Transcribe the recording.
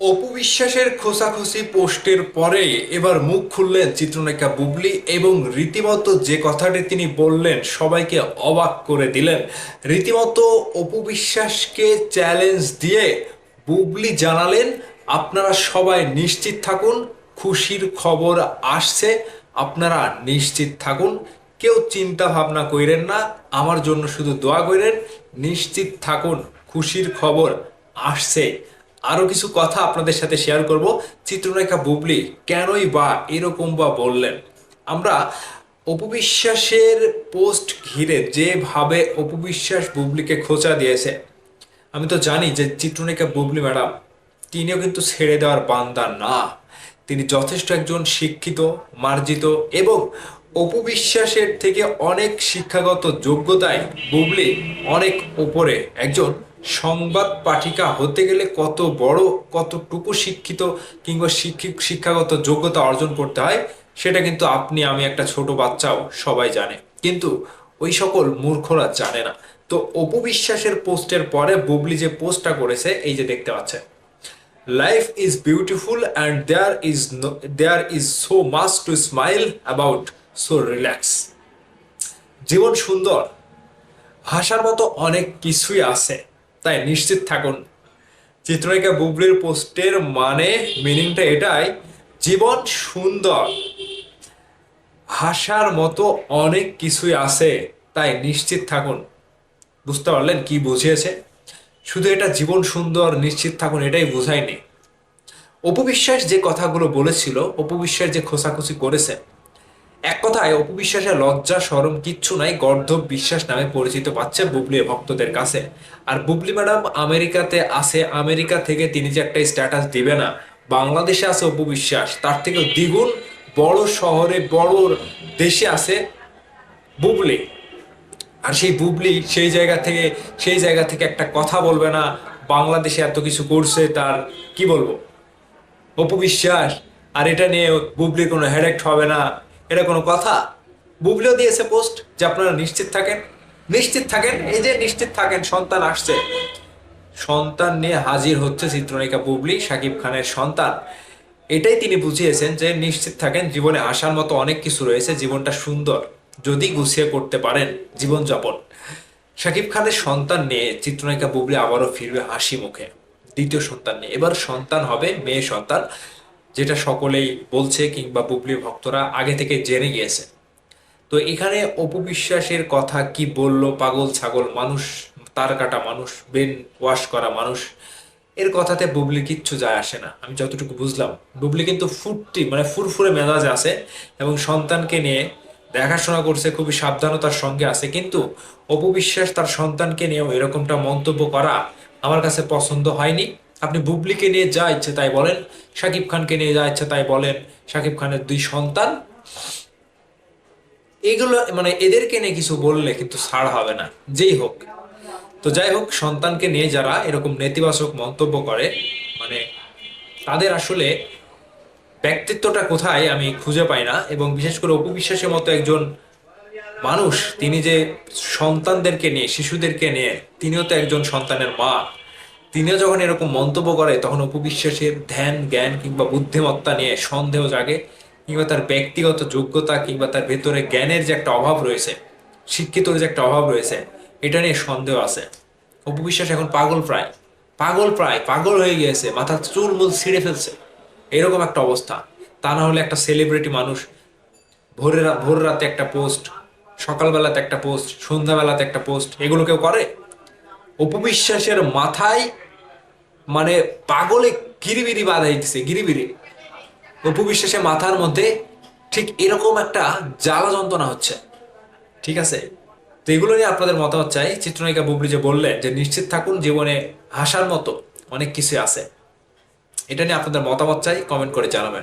অপু বিশ্বাসের খোসাখুসি পোস্টের পরে এবার মুখ খুললেন চিত্রনায়িকা বুবলি এবং রীতিমতো যে কথাটি তিনি বললেন সবাইকে অবাক করে দিলেন। রীতিমতো অপু বিশ্বাসকে চ্যালেঞ্জ দিয়ে বুবলি জানালেন, আপনারা সবাই নিশ্চিত থাকুন, খুশির খবর আসছে, আপনারা নিশ্চিত থাকুন, কেউ চিন্তা ভাবনা কইরেন না, আমার জন্য শুধু দোয়া কইরেন, নিশ্চিত থাকুন, খুশির খবর আসছে। আরো কিছু কথা আপনাদের সাথে শেয়ার করব। চিত্রনায়িকা বুবলি কেনই বা এরকম বা বললেন, আমরা অপু বিশ্বাসের পোস্ট ঘিরে যেভাবে অপু বিশ্বাস বুবলিকে খোঁচা দিয়েছে, আমি তো জানি যে চিত্রনায়িকা বুবলি ম্যাডাম তিনিও কিন্তু ছেড়ে দেওয়ার বান্দা না। তিনি যথেষ্ট একজন শিক্ষিত, মার্জিত এবং অপু বিশ্বাসের থেকে অনেক শিক্ষাগত যোগ্যতায় বুবলি অনেক উপরে একজন সংবাদ পাঠিকা হতে গেলে কত বড়, কতটুকু শিক্ষিত কিংবা শিক্ষাগত যোগ্যতা অর্জন করতে হয় সেটা কিন্তু আপনি, আমি, একটা ছোট বাচ্চাও সবাই জানে, কিন্তু ওই সকল মূর্খরা জানে না। তো অপু বিশ্বাসের পোস্টের পরে বুবলি যে পোস্টটা করেছে এই যে দেখতে পাচ্ছেন, life is beautiful and there is so much to smile about, so relax. জীবন সুন্দর, হাসার মতো অনেক কিছুই আছে, তাই নিশ্চিত থাকুন। চিত্রনায়িকা বুবলির পোস্টের মানে, মিনিংটা এটাই, জীবন সুন্দর, হাসার মতো অনেক কিছুই আছে, তাই নিশ্চিত থাকুন। বুঝতে পারলেন কি বুঝিয়েছে? শুধু এটা জীবন সুন্দর, নিশ্চিত থাকুন এটাই বোঝায়নি। অপু বিশ্বাস যে কথাগুলো বলেছিল, অপু বিশ্বাস যে খোসাখুসি করেছে, এক কথায় অপু বিশ্বাসের লজ্জা শরম কিচ্ছু নাই, গর্ধব বিশ্বাস নামে পরিচিত পাচ্ছে বুবলি ভক্তদের কাছে। আর বুবলি ম্যাডাম আমেরিকাতে আছে, আমেরিকা থেকে তিনি যে একটা স্ট্যাটাস দিবে না, বাংলাদেশে আছে অপু বিশ্বাস, তার থেকেও দ্বিগুণ বড় শহরে, বড় দেশে আছে বুবলি। আর সেই বুবলি সেই জায়গা থেকে একটা কথা বলবে না, বাংলাদেশে এত কিছু করছে তার, কি বলবো, অপু বিশ্বাস, আর এটা নিয়ে বুবলির কোনো হেডেক হবে না, এটা কোনো কথা? বুবলিও দিয়েছে পোস্ট যে আপনারা নিশ্চিত থাকেন, নিশ্চিত থাকেন, এই যে নিশ্চিত থাকেন, সন্তান আসছে। সন্তান নিয়ে হাজির হচ্ছে চিত্রনায়িকা বুবলি, শাকিব খানের সন্তান। এটাই তিনি বুঝিয়েছেন যে নিশ্চিত থাকেন, জীবনে আসার মতো অনেক কিছু রয়েছে, জীবনটা সুন্দর যদি গুছিয়ে করতে পারেন জীবনযাপন। শাকিব খানের সন্তান নিয়ে চিত্রনায়িকা বুবলি আবারও ফিরবে হাসি মুখে, দ্বিতীয় সন্তান নিয়ে। এবার সন্তান হবে মেয়ে সন্তান, যেটা সকলেই বলছে কিংবা বুবলি ভক্তরা আগে থেকে জেনে গিয়েছে। তো এখানে অপু বিশ্বাসের কথা কি বলল পাগল ছাগল মানুষ, তার কাটা মানুষ, ব্রেন ওয়াশ করা মানুষ, এর কথাতে বুবলি কিচ্ছু যায় আসে না। আমি যতটুকু বুঝলাম, বুবলি কিন্তু ফুর্তি মানে ফুরফুরে মেজাজে আছে এবং সন্তানকে নিয়ে দেখাশোনা করছে, খুবই সাবধানতার সঙ্গে আছে। কিন্তু অপু বিশ্বাস তার সন্তানকে নিয়েও এরকমটা মন্তব্য করা আমার কাছে পছন্দ হয়নি। আপনি বুবলিকে নিয়ে যা ইচ্ছে তাই বলেন, শাকিব খানকে নিয়ে যা ইচ্ছে তাই বলেন, শাকিব খানের দুই সন্তান, এগুলো মানে এদেরকে নিয়ে কিছু বললে কিন্তু ছাড় হবে না, যেই হোক। তো যাই হোক, সন্তানকে নিয়ে যারা এরকম নেতিবাচক মন্তব্য করে, মানে তাদের আসলে ব্যক্তিত্বটা কোথায় আমি খুঁজে পাই না। এবং বিশেষ করে অপু বিশ্বাসের মতো একজন মানুষ, তিনি যে সন্তানদেরকে নিয়ে, শিশুদেরকে নিয়ে, তিনিও তো একজন সন্তানের মা, তিনিও যখন এরকম মন্তব্য করে তখন অপু বিশ্বাসের ধ্যান জ্ঞান কিংবা বুদ্ধিমত্তা নিয়ে সন্দেহ জাগে, কিংবা তার ব্যক্তিগত যোগ্যতা কিংবা তার ভেতরে জ্ঞানের যে একটা অভাব রয়েছে, শিক্ষিতর যে একটা অভাব রয়েছে, এটা নিয়ে সন্দেহ আছে। অপু বিশ্বাস এখন পাগল, প্রায় পাগল, প্রায় পাগল হয়ে গিয়েছে, মাথার চুল মুল ছিঁড়ে ফেলছে, এরকম একটা অবস্থা। তা না হলে একটা সেলিব্রিটি মানুষ ভোর রাতে একটা পোস্ট, সকালবেলাতে একটা পোস্ট, সন্ধ্যাবেলাতে একটা পোস্ট, এগুলো কেউ করে? অপু বিশ্বাসের মাথায় মানে পাগলে গিরিবিরি বাঁধাই দিছে, গিরিবিরি। অপু বিশ্বাসের মাথার মধ্যে ঠিক এরকম একটা জ্বালা যন্ত্রণা হচ্ছে, ঠিক আছে? তো এগুলো নিয়ে আপনাদের মতামত চাই। চিত্রনায়িকা বুবলি যে বললেন যে নিশ্চিত থাকুন, জীবনে হাসার মতো অনেক কিছু আছে, এটা নিয়ে আপনাদের মতামত চাই, কমেন্ট করে জানাবেন।